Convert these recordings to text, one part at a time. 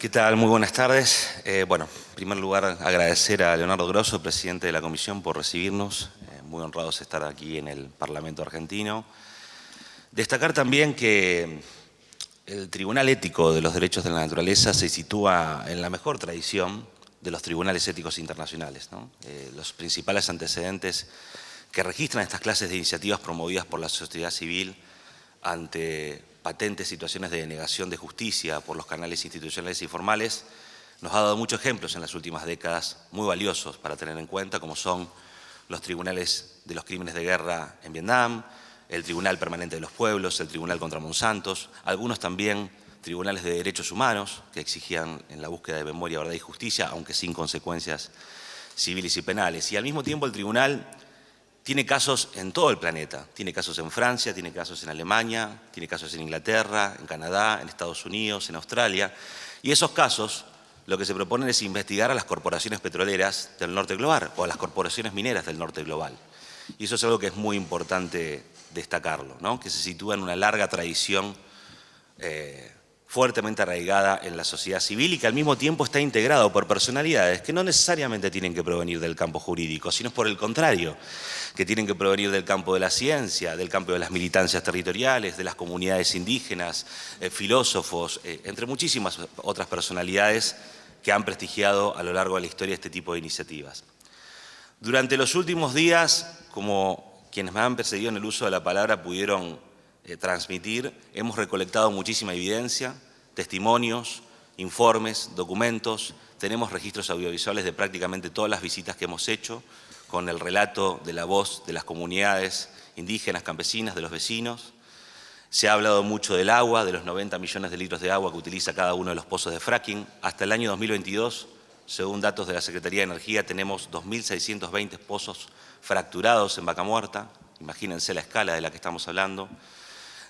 ¿Qué tal? Muy buenas tardes. Bueno, en primer lugar agradecer a Leonardo Grosso, presidente de la Comisión, por recibirnos. Muy honrados de estar aquí en el Parlamento argentino. Destacar también que el Tribunal Ético de los Derechos de la Naturaleza se sitúa en la mejor tradición de los tribunales éticos internacionales, ¿no? Los principales antecedentes que registran estas clases de iniciativas promovidas por la sociedad civil ante patentes situaciones de denegación de justicia por los canales institucionales y formales, nos ha dado muchos ejemplos en las últimas décadas muy valiosos para tener en cuenta, como son los tribunales de los crímenes de guerra en Vietnam, el Tribunal Permanente de los Pueblos, el Tribunal contra Monsantos, algunos también tribunales de derechos humanos que exigían en la búsqueda de memoria, verdad y justicia, aunque sin consecuencias civiles y penales. Y al mismo tiempo el tribunal tiene casos en todo el planeta, tiene casos en Francia, tiene casos en Alemania, tiene casos en Inglaterra, en Canadá, en Estados Unidos, en Australia. Y esos casos lo que se proponen es investigar a las corporaciones petroleras del norte global o a las corporaciones mineras del norte global. Y eso es algo que es muy importante destacarlo, ¿no? Que se sitúa en una larga tradición fuertemente arraigada en la sociedad civil y que al mismo tiempo está integrado por personalidades que no necesariamente tienen que provenir del campo jurídico, sino por el contrario, que tienen que provenir del campo de la ciencia, del campo de las militancias territoriales, de las comunidades indígenas, filósofos, entre muchísimas otras personalidades que han prestigiado a lo largo de la historia este tipo de iniciativas. Durante los últimos días, como quienes me han precedido en el uso de la palabra pudieron transmitir, hemos recolectado muchísima evidencia, testimonios, informes, documentos, tenemos registros audiovisuales de prácticamente todas las visitas que hemos hecho, con el relato de la voz de las comunidades indígenas, campesinas, de los vecinos. Se ha hablado mucho del agua, de los 90 millones de litros de agua que utiliza cada uno de los pozos de fracking. Hasta el año 2022, según datos de la Secretaría de Energía, tenemos 2.620 pozos fracturados en Vaca Muerta. Imagínense la escala de la que estamos hablando.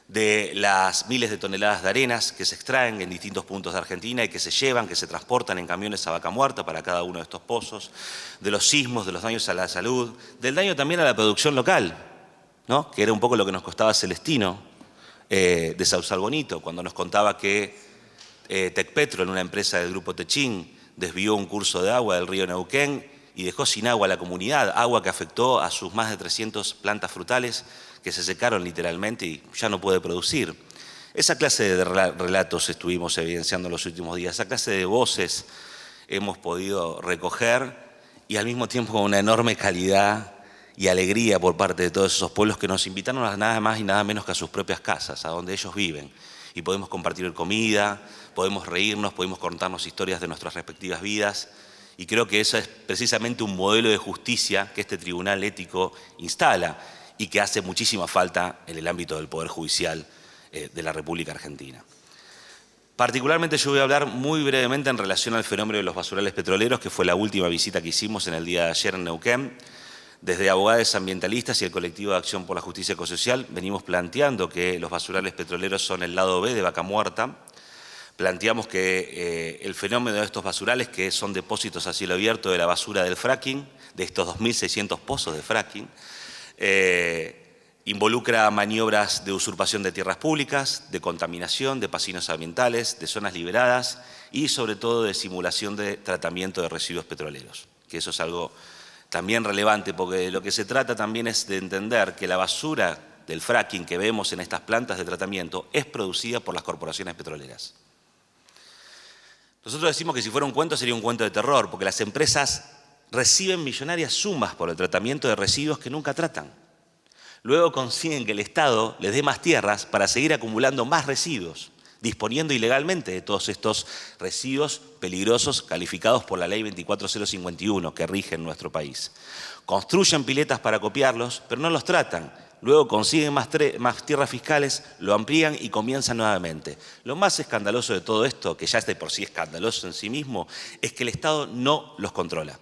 De las miles de toneladas de arenas que se extraen en distintos puntos de Argentina y que se llevan, que se transportan en camiones a Vaca Muerta para cada uno de estos pozos, de los sismos, de los daños a la salud, del daño también a la producción local, ¿no? Que era un poco lo que nos costaba Celestino de Sausalbonito, cuando nos contaba que Tecpetro, en una empresa del grupo Techín, desvió un curso de agua del río Neuquén y dejó sin agua a la comunidad, agua que afectó a sus más de 300 plantas frutales que se secaron literalmente y ya no puede producir. Esa clase de relatos estuvimos evidenciando en los últimos días, esa clase de voces hemos podido recoger y al mismo tiempo con una enorme calidad y alegría por parte de todos esos pueblos que nos invitaron a nada más y nada menos que a sus propias casas, a donde ellos viven. Y podemos compartir comida, podemos reírnos, podemos contarnos historias de nuestras respectivas vidas. Y creo que eso es precisamente un modelo de justicia que este tribunal ético instala y que hace muchísima falta en el ámbito del Poder Judicial de la República Argentina. Particularmente yo voy a hablar muy brevemente en relación al fenómeno de los basurales petroleros, que fue la última visita que hicimos en el día de ayer en Neuquén. Desde abogados ambientalistas y el colectivo de Acción por la Justicia Ecosocial venimos planteando que los basurales petroleros son el lado B de Vaca Muerta. Planteamos que el fenómeno de estos basurales, que son depósitos a cielo abierto de la basura del fracking, de estos 2.600 pozos de fracking, involucra maniobras de usurpación de tierras públicas, de contaminación, de pasillos ambientales, de zonas liberadas y sobre todo de simulación de tratamiento de residuos petroleros, que eso es algo también relevante porque de lo que se trata también es de entender que la basura del fracking que vemos en estas plantas de tratamiento es producida por las corporaciones petroleras. Nosotros decimos que si fuera un cuento sería un cuento de terror, porque las empresas reciben millonarias sumas por el tratamiento de residuos que nunca tratan. Luego consiguen que el Estado les dé más tierras para seguir acumulando más residuos, disponiendo ilegalmente de todos estos residuos peligrosos calificados por la ley 24051 que rige en nuestro país. Construyen piletas para copiarlos, pero no los tratan. Luego consiguen más tierras fiscales, lo amplían y comienzan nuevamente. Lo más escandaloso de todo esto, que ya es de por sí escandaloso en sí mismo, es que el Estado no los controla.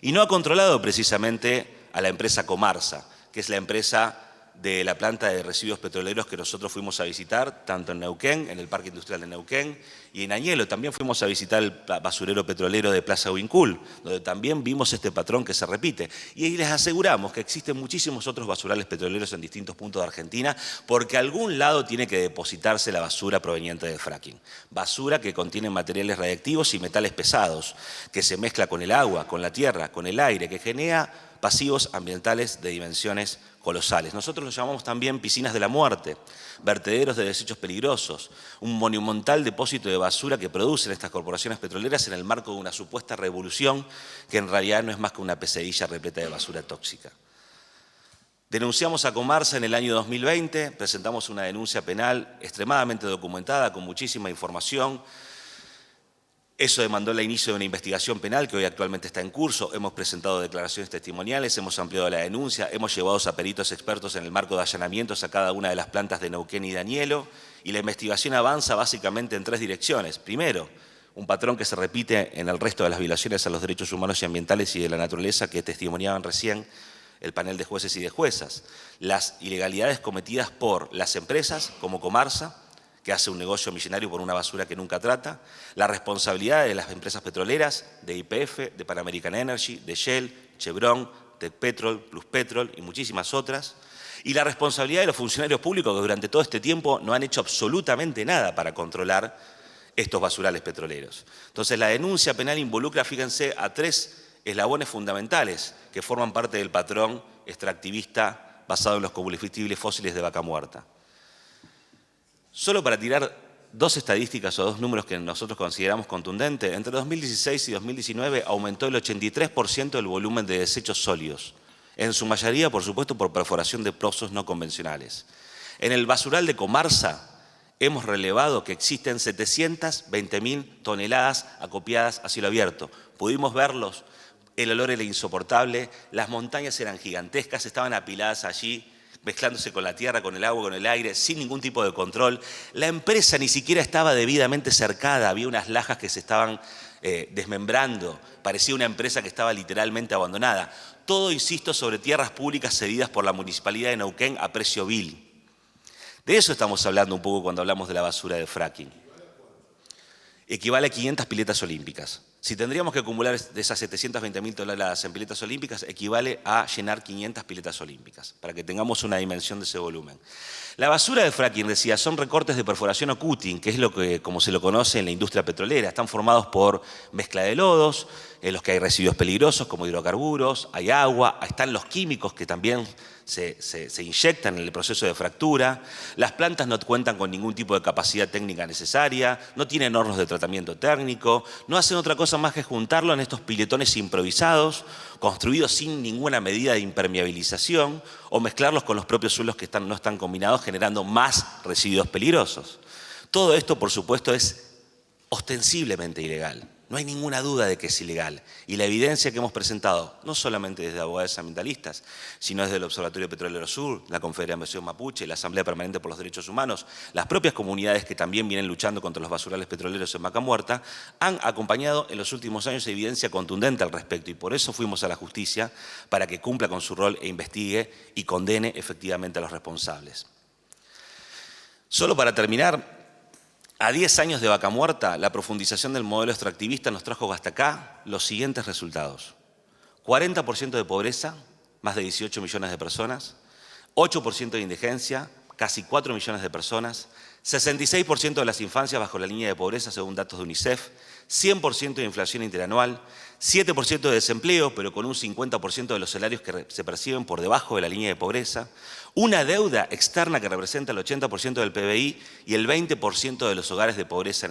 Y no ha controlado precisamente a la empresa Comarsa, que es la empresa de la planta de residuos petroleros que nosotros fuimos a visitar, tanto en Neuquén, en el Parque Industrial de Neuquén, y en Añelo. También fuimos a visitar el basurero petrolero de Plaza Huincul, donde también vimos este patrón que se repite. Y ahí les aseguramos que existen muchísimos otros basurales petroleros en distintos puntos de Argentina, porque a algún lado tiene que depositarse la basura proveniente del fracking. Basura que contiene materiales radiactivos y metales pesados, que se mezcla con el agua, con la tierra, con el aire, que genera pasivos ambientales de dimensiones colosales. Nosotros los llamamos también piscinas de la muerte, vertederos de desechos peligrosos, un monumental depósito de basura que producen estas corporaciones petroleras en el marco de una supuesta revolución que en realidad no es más que una pesadilla repleta de basura tóxica. Denunciamos a Comarsa en el año 2020, presentamos una denuncia penal extremadamente documentada, con muchísima información. Eso demandó el inicio de una investigación penal que hoy actualmente está en curso. Hemos presentado declaraciones testimoniales, hemos ampliado la denuncia, hemos llevado a peritos expertos en el marco de allanamientos a cada una de las plantas de Neuquén y de Añelo, y la investigación avanza básicamente en 3 direcciones. Primero, un patrón que se repite en el resto de las violaciones a los derechos humanos y ambientales y de la naturaleza que testimoniaban recién el panel de jueces y de juezas. Las ilegalidades cometidas por las empresas como Comarsa, que hace un negocio millonario por una basura que nunca trata, la responsabilidad de las empresas petroleras, de YPF, de Pan American Energy, de Shell, Chevron, Tecpetrol, Pluspetrol y muchísimas otras, y la responsabilidad de los funcionarios públicos que durante todo este tiempo no han hecho absolutamente nada para controlar estos basurales petroleros. Entonces la denuncia penal involucra, fíjense, a 3 eslabones fundamentales que forman parte del patrón extractivista basado en los combustibles fósiles de vaca muerta. Solo para tirar 2 estadísticas o 2 números que nosotros consideramos contundentes, entre 2016 y 2019 aumentó el 83% el volumen de desechos sólidos, en su mayoría, por supuesto, por perforación de pozos no convencionales. En el basural de Comarsa hemos relevado que existen 720.000 toneladas acopiadas a cielo abierto. Pudimos verlos, el olor era insoportable, las montañas eran gigantescas, estaban apiladas allí, mezclándose con la tierra, con el agua, con el aire, sin ningún tipo de control. La empresa ni siquiera estaba debidamente cercada, había unas lajas que se estaban desmembrando, parecía una empresa que estaba literalmente abandonada. Todo, insisto, sobre tierras públicas cedidas por la Municipalidad de Neuquén a precio vil. De eso estamos hablando un poco cuando hablamos de la basura de fracking. Equivale a 500 piletas olímpicas. Si tendríamos que acumular de esas 720.000 toneladas en piletas olímpicas, equivale a llenar 500 piletas olímpicas, para que tengamos una dimensión de ese volumen. La basura de fracking, decía, son recortes de perforación o cutting, que es lo que, como se lo conoce en la industria petrolera. Están formados por mezcla de lodos, en los que hay residuos peligrosos como hidrocarburos, hay agua, están los químicos que también se inyectan en el proceso de fractura. Las plantas no cuentan con ningún tipo de capacidad técnica necesaria, no tienen hornos de tratamiento técnico, no hacen otra cosa más que juntarlo en estos piletones improvisados, construidos sin ninguna medida de impermeabilización, o mezclarlos con los propios suelos que no están combinados, generando más residuos peligrosos. Todo esto, por supuesto, es ostensiblemente ilegal. No hay ninguna duda de que es ilegal. Y la evidencia que hemos presentado, no solamente desde abogados ambientalistas, sino desde el Observatorio Petrolero Sur, la Confederación Mapuche, la Asamblea Permanente por los Derechos Humanos, las propias comunidades que también vienen luchando contra los basurales petroleros en Vaca Muerta, han acompañado en los últimos años evidencia contundente al respecto. Y por eso fuimos a la justicia, para que cumpla con su rol e investigue y condene efectivamente a los responsables. Solo para terminar, a 10 años de Vaca Muerta, la profundización del modelo extractivista nos trajo hasta acá los siguientes resultados. 40% de pobreza, más de 18 millones de personas, 8% de indigencia, casi 4 millones de personas, 66% de las infancias bajo la línea de pobreza según datos de UNICEF, 100% de inflación interanual, 7% de desempleo, pero con un 50% de los salarios que se perciben por debajo de la línea de pobreza, una deuda externa que representa el 80% del PBI y el 20% de los hogares de pobreza,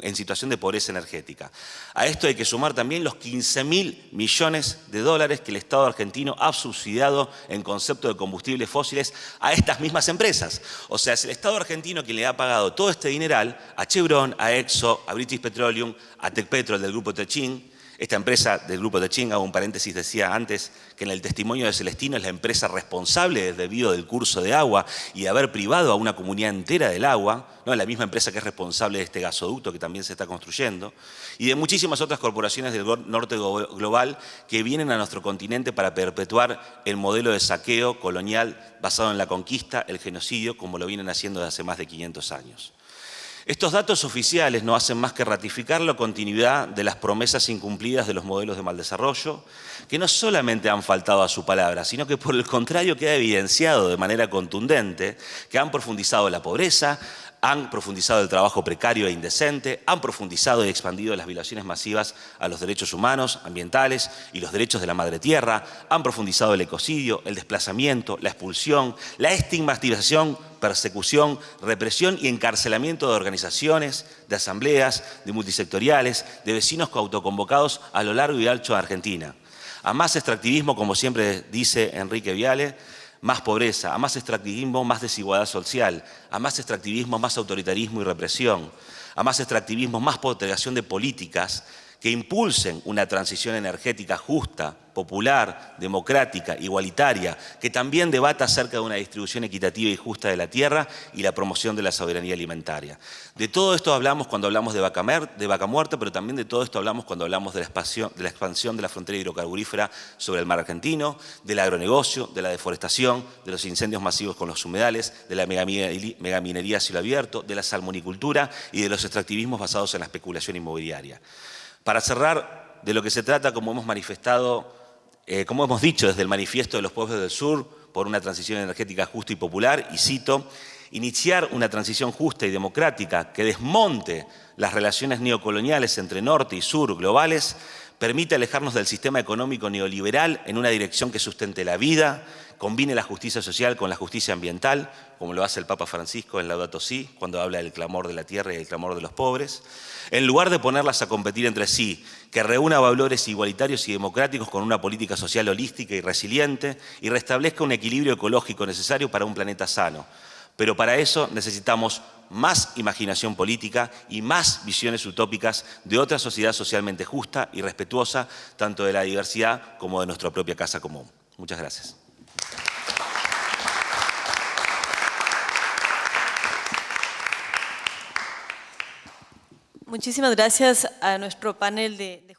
en situación de pobreza energética. A esto hay que sumar también los 15.000 millones de dólares que el Estado argentino ha subsidiado en concepto de combustibles fósiles a estas mismas empresas. O sea, es el Estado argentino quien le ha pagado todo este dineral a Chevron, a Exxon, a British Petroleum, a Tecpetrol del grupo Techin. Esta empresa del grupo Techint, hago un paréntesis, decía antes que en el testimonio de Celestino es la empresa responsable del desvío del curso de agua y de haber privado a una comunidad entera del agua, ¿no? La misma empresa que es responsable de este gasoducto que también se está construyendo, y de muchísimas otras corporaciones del norte global que vienen a nuestro continente para perpetuar el modelo de saqueo colonial basado en la conquista, el genocidio, como lo vienen haciendo desde hace más de 500 años. Estos datos oficiales no hacen más que ratificar la continuidad de las promesas incumplidas de los modelos de mal desarrollo, que no solamente han faltado a su palabra, sino que por el contrario queda evidenciado de manera contundente que han profundizado la pobreza, han profundizado el trabajo precario e indecente, han profundizado y expandido las violaciones masivas a los derechos humanos, ambientales y los derechos de la madre tierra, han profundizado el ecocidio, el desplazamiento, la expulsión, la estigmatización, persecución, represión y encarcelamiento de organizaciones, de asambleas, de multisectoriales, de vecinos autoconvocados a lo largo y ancho de Argentina. A más extractivismo, como siempre dice Enrique Viale, más pobreza, a más extractivismo, más desigualdad social, a más extractivismo, más autoritarismo y represión, a más extractivismo, más postergación de políticas que impulsen una transición energética justa, popular, democrática, igualitaria, que también debata acerca de una distribución equitativa y justa de la tierra y la promoción de la soberanía alimentaria. De todo esto hablamos cuando hablamos de vaca muerta, pero también de todo esto hablamos cuando hablamos de la expansión de la frontera hidrocarburífera sobre el mar argentino, del agronegocio, de la deforestación, de los incendios masivos con los humedales, de la megaminería a cielo abierto, de la salmonicultura y de los extractivismos basados en la especulación inmobiliaria. Para cerrar, de lo que se trata, como hemos manifestado, como hemos dicho desde el Manifiesto de los Pueblos del Sur por una transición energética justa y popular, y cito, iniciar una transición justa y democrática que desmonte las relaciones neocoloniales entre norte y sur globales, permite alejarnos del sistema económico neoliberal en una dirección que sustente la vida, combine la justicia social con la justicia ambiental, como lo hace el Papa Francisco en Laudato Si, cuando habla del clamor de la tierra y el clamor de los pobres, en lugar de ponerlas a competir entre sí, que reúna valores igualitarios y democráticos con una política social holística y resiliente y restablezca un equilibrio ecológico necesario para un planeta sano. Pero para eso necesitamos más imaginación política y más visiones utópicas de otra sociedad socialmente justa y respetuosa, tanto de la diversidad como de nuestra propia casa común. Muchas gracias. Muchísimas gracias a nuestro panel de